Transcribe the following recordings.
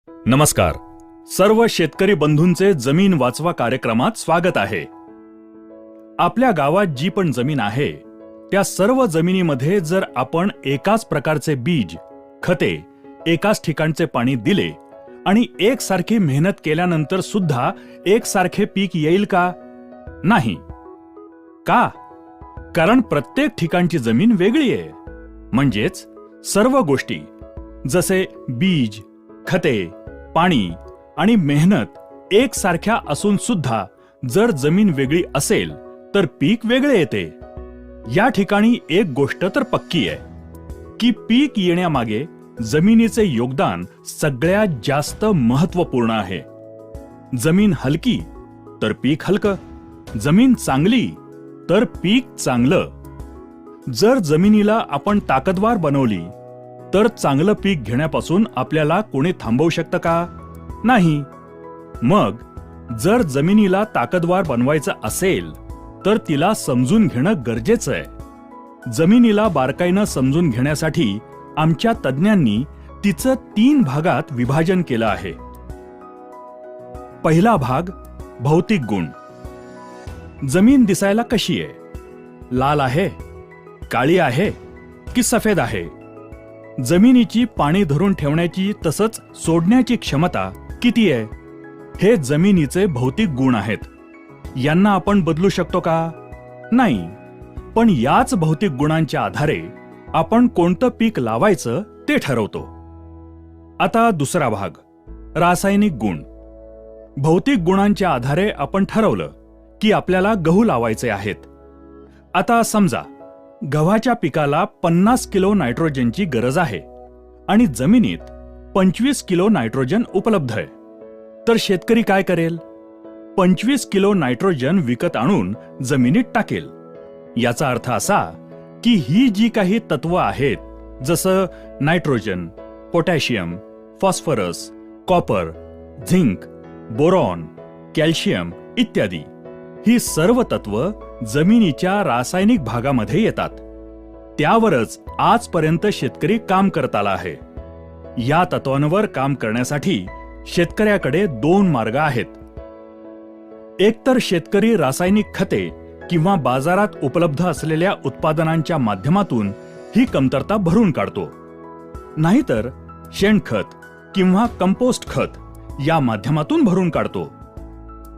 नमस्कार. सर्व शेतकरी बंधूंचे जमीन वाचवा कार्यक्रमात स्वागत आहे. आपल्या गावात जी पण जमीन आहे त्या सर्व जमिनीमध्ये जर आपण एकाच प्रकारचे बीज, खते, एकाच ठिकाणचे पाणी दिले आणि एकसारखी मेहनत केल्यानंतर सुद्धा एकसारखे पीक येईल का? नाही. का? कारण प्रत्येक ठिकाणची जमीन वेगळी आहे. म्हणजेच सर्व गोष्टी जसे बीज, खते, पाणी आणि मेहनत एकसारख्या असून सुद्धा जर जमीन वेगळी असेल तर पीक वेगळे येते. या ठिकाणी एक गोष्ट तर पक्की आहे की पीक येण्यामागे जमिनीचे योगदान सगळ्यात जास्त महत्त्वपूर्ण आहे. जमीन हलकी तर पीक हलकं, जमीन चांगली तर पीक चांगलं. जर जमिनीला आपण ताकदवार बनवली तर चांगलं पीक घेण्यापासून आपल्याला कोणी थांबवू शकतं का? नाही. मग जर जमिनीला ताकदवार बनवायचं असेल तर तिला समजून घेणं गरजेचं आहे. जमिनीला बारकाईनं समजून घेण्यासाठी आमच्या तज्ज्ञांनी तिचं 3 भागात विभाजन केलं आहे. पहिला भाग भौतिक गुण. जमीन दिसायला कशी आहे? लाल आहे, काळी आहे की सफेद आहे? जमिनीची पाणी धरून ठेवण्याची तसंच सोडण्याची क्षमता किती आहे? हे जमिनीचे भौतिक गुण आहेत. यांना आपण बदलू शकतो का? नाही. पण याच भौतिक गुणांच्या आधारे आपण कोणतं पीक लावायचं ते ठरवतो. आता दुसरा भाग रासायनिक गुण. भौतिक गुणांच्या आधारे आपण ठरवलं की आपल्याला गहू लावायचे आहेत. आता समजा गव्हाच्या पिकाला 50 किलो नायट्रोजनची गरज आहे आणि जमिनीत 25 किलो नायट्रोजन उपलब्ध आहे. तर शेतकरी काय करेल? 25 किलो नायट्रोजन विकत आणून जमिनीत टाकेल. याचा अर्थ असा की ही जी काही तत्व आहेत जसं nitrogen, potassium, phosphorus, copper, zinc, boron, calcium इत्यादी, ही सर्व तत्व जमिनीच्या रासायनिक भागामध्ये येतात. त्यावरच आजपर्यंत शेतकरी काम करत आला आहे. या तत्वांवर काम करण्यासाठी शेतकऱ्याकडे 2 मार्ग आहेत. एकतर शेतकरी रासायनिक खते किंवा बाजारात उपलब्ध असलेल्या उत्पादनांच्या माध्यमातून ही कमतरता भरून काढतो, नाहीतर शेणखत किंवा कंपोस्ट खत या माध्यमातून भरून काढतो.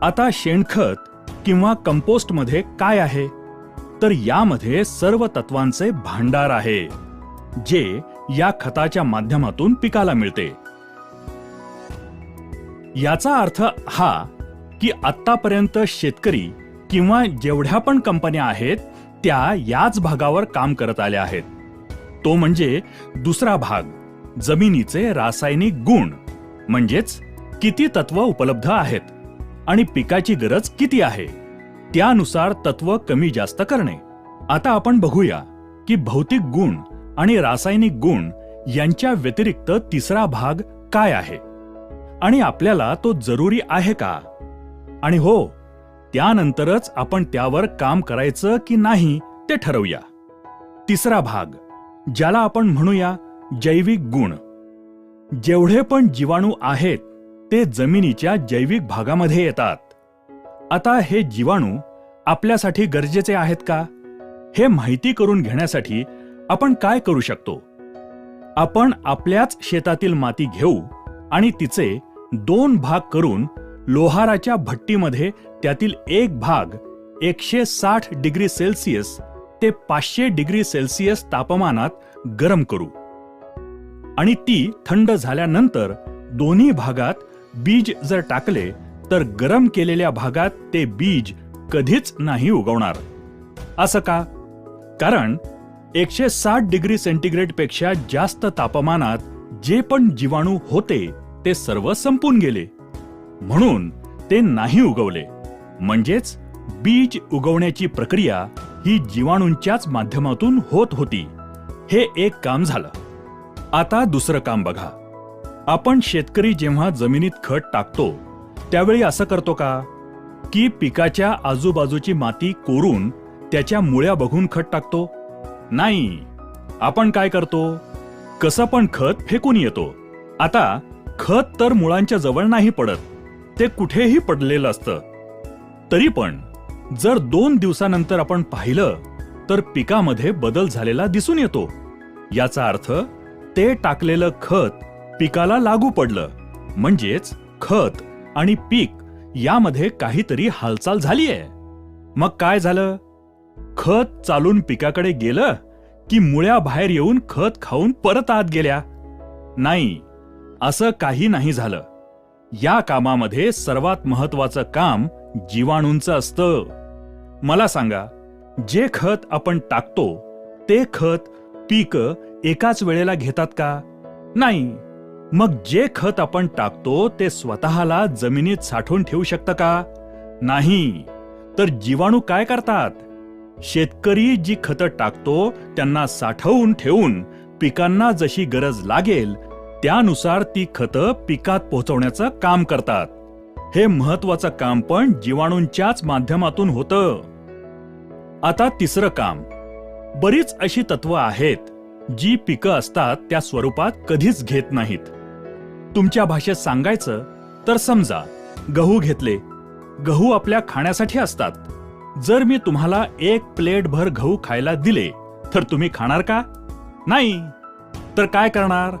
आता शेणखत किंवा कंपोस्ट मध्ये काय आहे? तर यामध्ये सर्व तत्वांचे भांडार आहे जे या खताच्या माध्यमातून पिकाला मिळते. याचा अर्थ हा की आतापर्यंत शेतकरी किंवा जेवढ्या पण कंपन्या आहेत त्या याच भागावर काम करत आल्या आहेत. तो म्हणजे दुसरा भाग जमिनीचे रासायनिक गुण. म्हणजेच किती तत्व उपलब्ध आहेत आणि पिकाची गरज किती आहे त्यानुसार तत्व कमी जास्त करणे. आता आपण बघूया की भौतिक गुण आणि रासायनिक गुण यांच्या व्यतिरिक्त तिसरा भाग काय आहे आणि आपल्याला तो जरुरी आहे का? आणि हो, त्यानंतरच आपण त्यावर काम करायचं की नाही ते ठरवूया. तिसरा भाग ज्याला आपण म्हणूया जैविक गुण. जेवढे पण जीवाणू आहेत ते जमिनीच्या जैविक भागामध्ये येतात. आता हे जीवाणू आपल्यासाठी गरजेचे आहेत का? हे माहिती करून घेण्यासाठी आपण काय करू शकतो? आपण आपल्याच शेतातील माती घेऊ आणि तिचे 2 भाग करून लोहाराच्या भट्टीमध्ये त्यातील एक भाग 160 डिग्री सेल्सिअस ते 500 डिग्री सेल्सिअस तापमानात गरम करू आणि ती थंड झाल्यानंतर दोन्ही भागात बीज जर टाकले तर गरम केलेल्या भागात ते बीज कधीच नाही उगवणार. असं का? कारण 160 डिग्री सेंटीग्रेड पेक्षा जास्त तापमानात जे पण जीवाणू होते ते सर्व संपून गेले, म्हणून ते नाही उगवले. म्हणजेच बीज उगवण्याची प्रक्रिया ही जीवाणूंच्याच माध्यमातून होत होती. हे एक काम झालं. आता दुसरं काम बघा. आपण शेतकरी जेव्हा जमिनीत खत टाकतो त्यावेळी असं करतो का की पिकाच्या आजूबाजूची माती कोरून त्याच्या मुळ्या बघून खत टाकतो? नाही. आपण काय करतो? कसं पण खत फेकून येतो. आता खत तर मुळांच्या जवळ नाही पडत, ते कुठेही पडलेलं असतं. तरी पण जर 2 दिवसानंतर आपण पाहिलं तर पिकामध्ये बदल झालेला दिसून येतो. याचा अर्थ ते टाकलेलं खत पिकाला लागू पडलं, म्हणजेच खत आणि पीक यामध्ये काहीतरी हालचाल झालीये. मग काय झालं? खत चालून पिकाकडे गेलं की मुळ्या बाहेर येऊन खत खाऊन परत आत गेल्या? नाही, असं काही नाही झालं. या कामामध्ये सर्वात महत्वाचं काम जीवाणूंचं असतं. मला सांगा, जे खत आपण टाकतो ते खत पीक एकाच वेळेला घेतात का? नाही. मग जे खत आपण टाकतो ते स्वतःला जमिनीत साठवून ठेवू शकतं का? नाही. तर जीवाणू काय करतात? शेतकरी जी खतं टाकतो त्यांना साठवून ठेवून पिकांना जशी गरज लागेल त्यानुसार ती खतं पिकात पोहोचवण्याचं काम करतात. हे महत्वाचं काम पण जीवाणूंच्याच माध्यमातून होतं. आता तिसरं काम. बरीच अशी तत्व आहेत जी पिकं असतात त्या स्वरूपात कधीच घेत नाहीत. तुमच्या भाषेत सांगायचं तर समजा गहू घेतले. गहू आपल्या खाण्यासाठी असतात. जर मी तुम्हाला 1 प्लेटभर गहू खायला दिले तर तुम्ही खाणार का? नाही. तर काय करणार?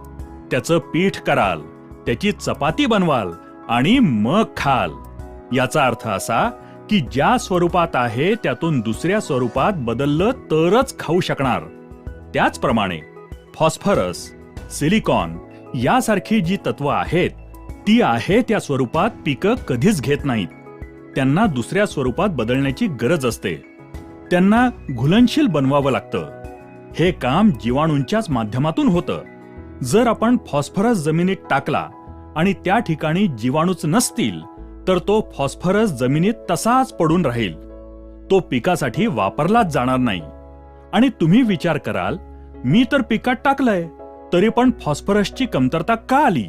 त्याचं पीठ कराल, त्याची चपाती बनवाल आणि मग खाल. याचा अर्थ असा की ज्या स्वरूपात आहे त्यातून दुसऱ्या स्वरूपात बदललं तरच खाऊ शकणार. त्याचप्रमाणे फॉस्फरस, सिलिकॉन यासारखी जी तत्व आहेत ती आहे त्या स्वरूपात पिकं कधीच घेत नाहीत. त्यांना दुसऱ्या स्वरूपात बदलण्याची गरज असते. त्यांना घुलनशील बनवावं लागतं. हे काम जीवाणूंच्याच माध्यमातून होतं. जर आपण फॉस्फरस जमिनीत टाकला आणि त्या ठिकाणी जीवाणूच नसतील तर तो फॉस्फरस जमिनीत तसाच पडून राहील. तो पिकासाठी वापरलाच जाणार नाही. आणि तुम्ही विचार कराल, मी तर पिकात टाकलंय तरी पण फॉस्फरसची कमतरता का आली?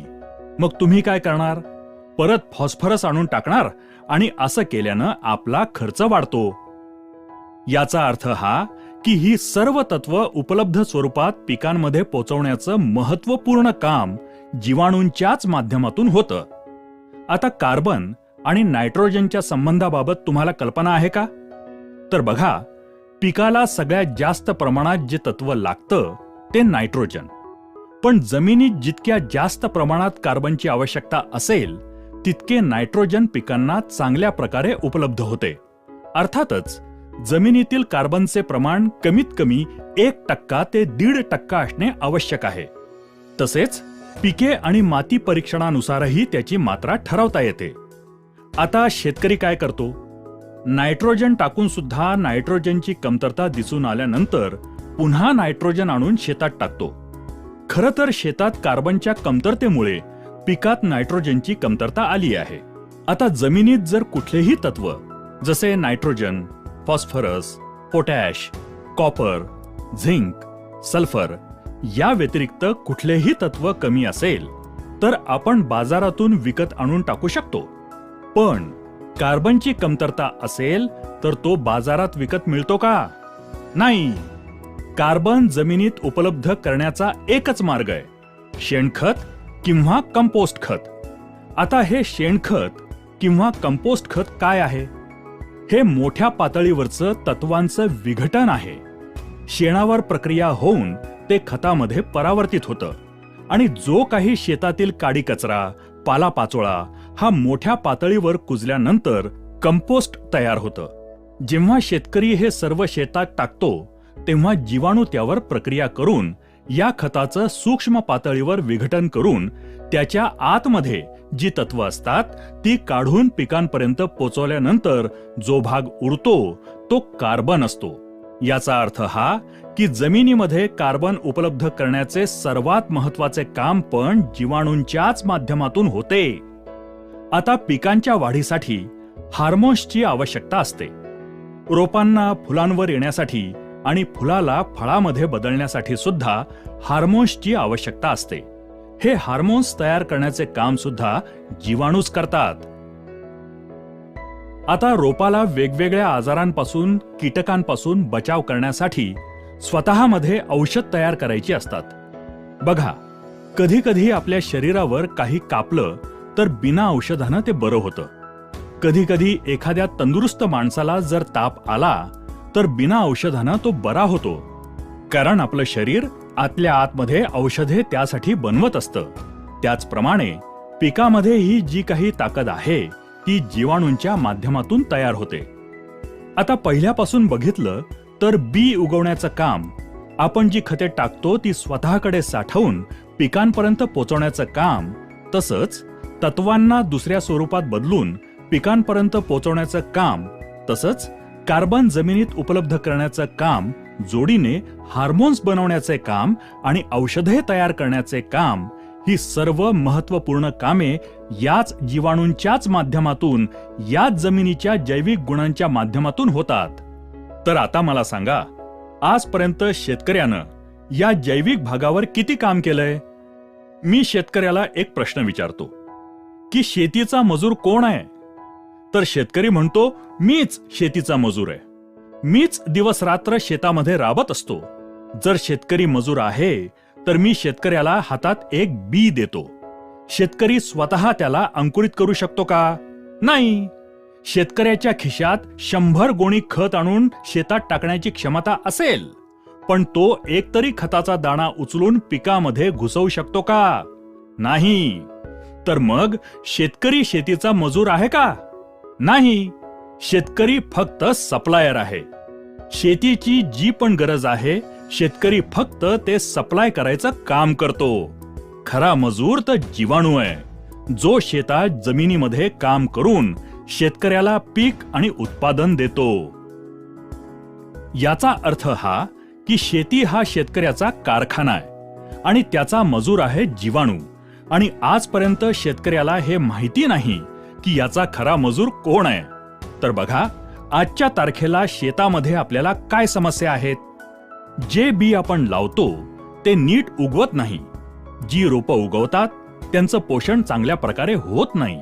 मग तुम्ही काय करणार? परत फॉस्फरस आणून टाकणार आणि असं केल्यानं आपला खर्च वाढतो. याचा अर्थ हा की ही सर्व तत्व उपलब्ध स्वरूपात पिकांमध्ये पोहोचवण्याचं महत्त्वपूर्ण काम जीवाणूंच्याच माध्यमातून होतं. आता कार्बन आणि नायट्रोजनच्या संबंधाबाबत तुम्हाला कल्पना आहे का? तर बघा, पिकाला सगळ्यात जास्त प्रमाणात जे तत्व लागतं ते नायट्रोजन. पण जमिनीत जितक्या जास्त प्रमाणात कार्बनची आवश्यकता असेल तितके नायट्रोजन पिकांना चांगल्या प्रकारे उपलब्ध होते. अर्थातच जमिनीतील कार्बनचे प्रमाण कमीत कमी 1% ते 1.5% असणे आवश्यक आहे. तसेच पिके आणि माती परीक्षणानुसारही त्याची मात्रा ठरवता येते. आता शेतकरी काय करतो? नायट्रोजन टाकून सुद्धा नायट्रोजनची कमतरता दिसून आल्यानंतर पुन्हा नायट्रोजन आणून शेतात टाकतो. खरं तर शेतात कार्बनच्या कमतरतेमुळे पिकात नायट्रोजनची कमतरता आली आहे. आता जमिनीत जर कुठलेही तत्व जसे nitrogen, phosphorus, potash, copper, zinc, sulphur या व्यतिरिक्त कुठलेही तत्व कमी असेल तर आपण बाजारातून विकत आणून टाकू शकतो. पण कार्बनची कमतरता असेल तर तो बाजारात विकत मिळतो का? नाही. कार्बन जमिनीत उपलब्ध करण्याचा एकच मार्ग आहे, शेणखत किंवा कंपोस्ट खत. आता हे शेणखत किंवा कंपोस्ट खत काय आहे? हे मोठ्या पातळीवरचं तत्वांचं विघटन आहे. शेणावर प्रक्रिया होऊन ते खतामध्ये परावर्तित होतं आणि जो काही शेतातील काडी कचरा, पालापाचोळा हा मोठ्या पातळीवर कुजल्यानंतर कंपोस्ट तयार होतं. जेव्हा शेतकरी हे सर्व शेतात टाकतो तेव्हा जीवाणू त्यावर प्रक्रिया करून या खताचं सूक्ष्म पातळीवर विघटन करून त्याच्या आतमध्ये जी तत्व असतात ती काढून पिकांपर्यंत पोचवल्यानंतर जो भाग उरतो तो कार्बन असतो. याचा अर्थ हा की जमिनीमध्ये कार्बन उपलब्ध करण्याचे सर्वात महत्वाचे काम पण जीवाणूंच्याच माध्यमातून होते. आता पिकांच्या वाढीसाठी हार्मोन्सची आवश्यकता असते. रोपांना फुलांवर येण्यासाठी आणि फुलाला फळामध्ये बदलण्यासाठी सुद्धा हार्मोन्सची आवश्यकता असते. हे हार्मोन्स तयार करण्याचे काम सुद्धा जीवाणूच करतात. आता रोपाला वेगवेगळ्या आजारांपासून, कीटकांपासून बचाव करण्यासाठी स्वतःमध्ये औषध तयार करायची असतात. बघा, कधी कधी आपल्या शरीरावर काही कापलं तर बिना औषधानं ते बरं होतं. कधी कधी एखाद्या तंदुरुस्त माणसाला जर ताप आला तर बिना औषधानं तो बरा होतो. कारण आपलं शरीर आतल्या आतमध्ये औषधे त्यासाठी बनवत असतं. त्याचप्रमाणे पिकामध्ये ही जी काही ताकद आहे ती जीवाणूंच्या माध्यमातून तयार होते. आता पहिल्यापासून बघितलं तर बी उगवण्याचं काम, आपण जी खते टाकतो ती स्वतःकडे साठवून पिकांपर्यंत पोचवण्याचं काम, तसंच तत्वांना दुसऱ्या स्वरूपात बदलून पिकांपर्यंत पोचवण्याचं काम, तसंच कार्बन जमिनीत उपलब्ध करण्याचं काम, जोडीने हार्मोन्स बनवण्याचे काम आणि औषधे तयार करण्याचे काम, ही सर्व महत्त्वपूर्ण कामे याच जीवाणूंच्याच माध्यमातून, याच जमिनीच्या जैविक गुणांच्या माध्यमातून होतात. तर आता मला सांगा, आजपर्यंत शेतकऱ्यानं या जैविक भागावर किती काम केलंय? मी शेतकऱ्याला एक प्रश्न विचारतो की शेतीचा मजूर कोण आहे? तर शेतकरी म्हणतो, मीच शेतीचा मजूर आहे. मीच दिवस रात्र शेतामध्ये राबत असतो. जर शेतकरी मजूर आहे तर मी शेतकऱ्याला हातात एक बी देतो. शेतकरी स्वतः त्याला अंकुरित करू शकतो का? नाही. शेतकऱ्याच्या खिशात 100 गोणी खत आणून शेतात टाकण्याची क्षमता असेल, पण तो एकतरी खताचा दाणा उचलून पिकामध्ये घुसवू शकतो का? नाही. तर मग शेतकरी शेतीचा मजूर आहे का? नाही. शेतकरी फक्त सप्लायर आहे. शेतीची जी पण गरज आहे, शेतकरी फक्त ते सप्लाय करायचं काम करतो. खरा मजूर तर जीवाणू आहे, जो शेतात जमिनीमध्ये काम करून शेतकऱ्याला पीक आणि उत्पादन देतो. याचा अर्थ हा की शेती हा शेतकऱ्याचा कारखाना आहे आणि त्याचा मजूर आहे जीवाणू. आणि आजपर्यंत शेतकऱ्याला हे माहिती नाही की याचा खरा मजूर कोण आहे. तर बघा, आजच्या तारखेला शेतामध्ये आपल्याला काय समस्या आहेत? जे बी आपण लावतो ते नीट उगवत नाही. जी रोपं उगवतात त्यांचं पोषण चांगल्या प्रकारे होत नाही.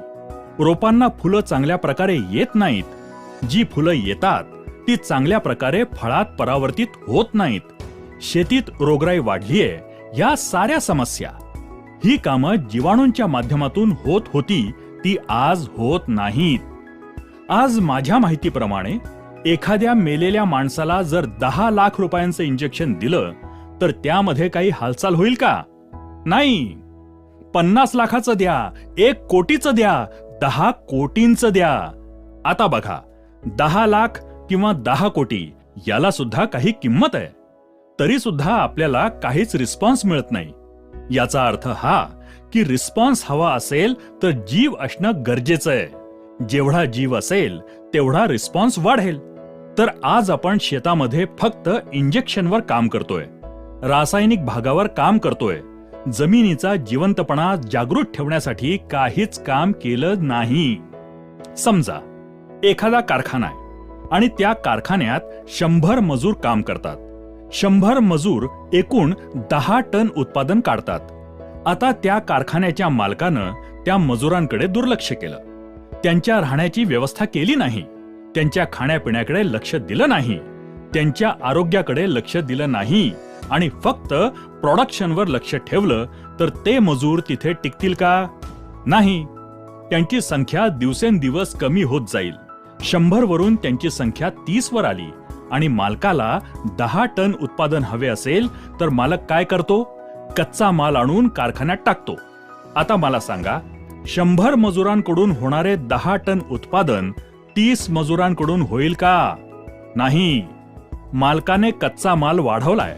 रोपांना फुलं चांगल्या प्रकारे येत नाहीत. जी फुलं येतात ती चांगल्या प्रकारे फळात परावर्तित होत नाहीत. शेतीत रोगराई वाढलीये. या साऱ्या समस्या, ही कामं जीवाणूंच्या माध्यमातून होत होती, ती आज होत नाहीत. आज माझ्या माहितीप्रमाणे एखाद्या मेलेल्या माणसाला जर 10 लाख रुपयांचं इंजेक्शन दिलं तर त्यामध्ये काही हालचाल होईल का? नाही. 50 लाखाचं द्या, 1 कोटीचं द्या, 10 कोटींचं द्या. आता बघा, 10 लाख किंवा 10 कोटी याला सुद्धा काही किंमत आहे. तरी सुद्धा आपल्याला काहीच रिस्पॉन्स मिळत नाही. याचा अर्थ हा की रिस्पॉन्स हवा असेल तर जीव असणं गरजेचं आहे. जेवढा जीव असेल तेवढा रिस्पॉन्स वाढेल. तर आज आपण शेतामध्ये फक्त इंजेक्शनवर काम करतोय, रासायनिक भागावर काम करतोय. जमिनीचा जिवंतपणा जागृत ठेवण्यासाठी काहीच काम केलं नाही. समजा एखादा कारखाना आहे आणि त्या कारखान्यात 100 मजूर काम करतात. 100 मजूर एकूण 10 टन उत्पादन काढतात. आता त्या कारखान्याच्या मालकानं त्या मजुरांकडे दुर्लक्ष केलं. त्यांच्या राहण्याची व्यवस्था केली नाही. त्यांच्या खाण्यापिण्याकडे लक्ष दिलं नाही. त्यांच्या आरोग्याकडे लक्ष दिलं नाही आणि फक्त प्रोडक्शनवर लक्ष ठेवलं तर ते मजूर तिथे टिकतील का? नाही. त्यांची संख्या दिवसेंदिवस कमी होत जाईल. 100 वरून त्यांची संख्या 30 वर आली आणि मालकाला 10 टन उत्पादन हवे असेल तर मालक काय करतो? कच्चा माल आणून कारखान्यात टाकतो. आता मला सांगा, 100 मजुरांकडून होणारे 10 टन उत्पादन 30 मजुरांकडून होईल का? नाही. मालकाने कच्चा माल वाढवलाय.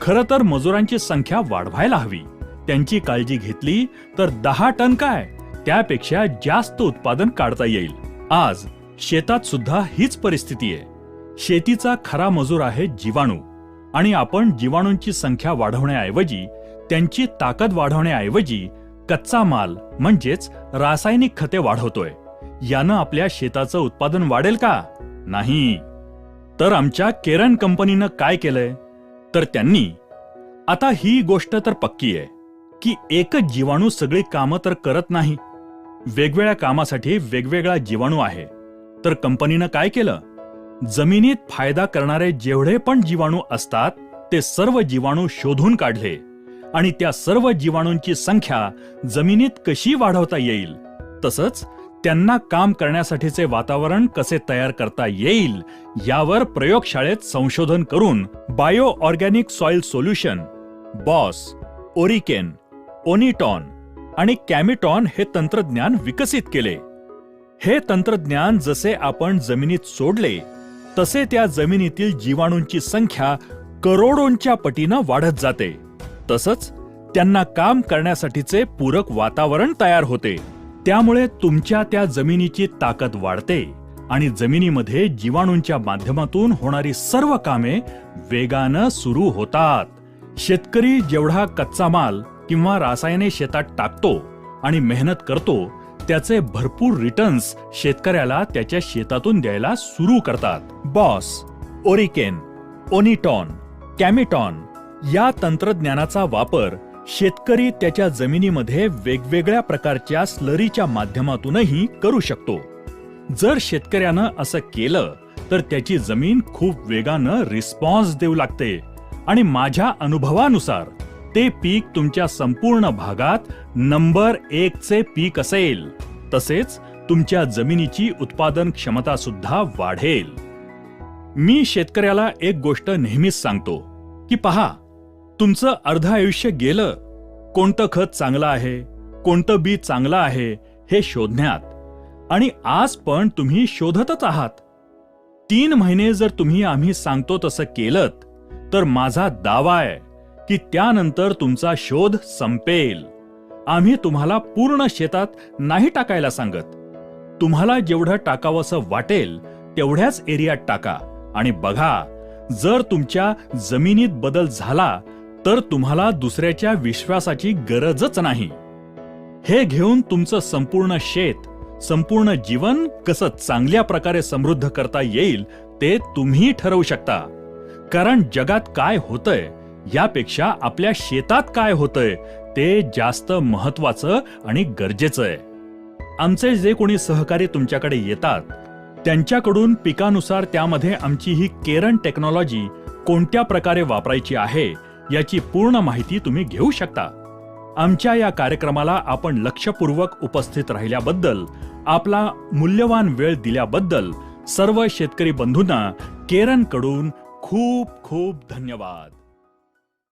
खरं तर मजुरांची संख्या वाढवायला हवी. त्यांची काळजी घेतली तर 10 टन काय, त्यापेक्षा जास्त उत्पादन काढता येईल. आज शेतात सुद्धा हीच परिस्थिती आहे. शेतीचा खरा मजूर आहे जीवाणू आणि आपण जीवाणूंची संख्या वाढवण्याऐवजी, त्यांची ताकद वाढवण्याऐवजी कच्चा माल म्हणजेच रासायनिक खते वाढवतोय. यानं आपल्या शेताचं उत्पादन वाढेल का? नाही. तर आमच्या केरन कंपनीनं काय केलंय? तर त्यांनी, आता ही गोष्ट तर पक्की आहे की एकच जीवाणू सगळी कामं तर करत नाही. वेगवेगळ्या कामासाठी वेगवेगळा जीवाणू आहे. तर कंपनीनं काय केलं? जमिनीत फायदा करणारे जेवढे पण जीवाणू असतात ते सर्व जीवाणू शोधून काढले आणि त्या सर्व जीवाणूंची संख्या जमिनीत कशी वाढवता येईल, तसंच त्यांना काम करण्यासाठीचे वातावरण कसे तयार करता येईल यावर प्रयोगशाळेत संशोधन करून बायो ऑर्गॅनिक सॉइल सोल्युशन, बॉस, ओरिकेन, ओनिटॉन आणि कॅमिटॉन हे तंत्रज्ञान विकसित केले. हे तंत्रज्ञान जसे आपण जमिनीत सोडले तसे त्या जमिनीतील जीवाणूंची संख्या करोडोंच्या पटीनं वाढत जाते. तसंच त्यांना काम करण्यासाठीचे पूरक वातावरण तयार होते. त्यामुळे तुमच्या त्या जमिनीची ताकद वाढते आणि जमिनीमध्ये जीवाणूंच्या माध्यमातून होणारी सर्व कामे वेगानं सुरू होतात. शेतकरी जेवढा कच्चा माल किंवा रासायने शेतात टाकतो आणि मेहनत करतो, त्याचे भरपूर रिटर्न्स शेतकऱ्याला त्याच्या शेतातून द्यायला सुरू करतात. बॉस, ओरिकेन, ओनिटॉन, कॅमिटॉन या तंत्रज्ञानाचा वापर शेतकरी त्याच्या जमिनीमध्ये वेगवेगळ्या प्रकारच्या स्लरीच्या माध्यमातूनही करू शकतो. जर शेतकऱ्यानं असं केलं तर त्याची जमीन खूप वेगानं रिस्पॉन्स देऊ लागते आणि माझ्या अनुभवानुसार ते पीक तुमच्या संपूर्ण भागात नंबर 1चे पीक असेल. तसेच तुमच्या जमिनीची उत्पादन क्षमता सुद्धा वाढेल. मी शेतकऱ्याला एक गोष्ट नेहमीच सांगतो की पहा, तुमचं अर्ध आयुष्य गेलं कोणतं खत चांगलं आहे, कोणतं बी चांगलं आहे हे शोधण्यात, आणि आज पण तुम्ही शोधतच आहात. 3 महिने जर तुम्ही आम्ही सांगतो तसं केलंत तर माझा दावा आहे की त्यानंतर तुमचा शोध संपेल. आम्ही तुम्हाला पूर्ण शेतात नाही टाकायला सांगत. तुम्हाला जेवढं टाकावंसं वाटेल तेवढ्याच एरियात टाका आणि बघा, जर तुमच्या जमिनीत बदल झाला तर तुम्हाला दुसऱ्याच्या विश्वासाची गरजच नाही. हे घेऊन तुमचं संपूर्ण शेत, संपूर्ण जीवन कसं चांगल्या प्रकारे समृद्ध करता येईल ते तुम्ही ठरवू शकता. कारण जगात काय होतंय यापेक्षा आपल्या शेतात काय होतंय ते जास्त महत्वाचं आणि गरजेचं आहे. आमचे जे कोणी सहकारी तुमच्याकडे येतात त्यांच्याकडून पिकानुसार त्यामध्ये आमची ही केरन टेक्नॉलॉजी कोणत्या प्रकारे वापरायची आहे याची पूर्ण माहिती तुम्ही घेऊ शकता. आमच्या या कार्यक्रमाला आपण लक्षपूर्वक उपस्थित राहिल्याबद्दल, आपला मूल्यवान वेळ दिल्याबद्दल सर्व शेतकरी बंधूंना केरनकडून खूप खूप धन्यवाद.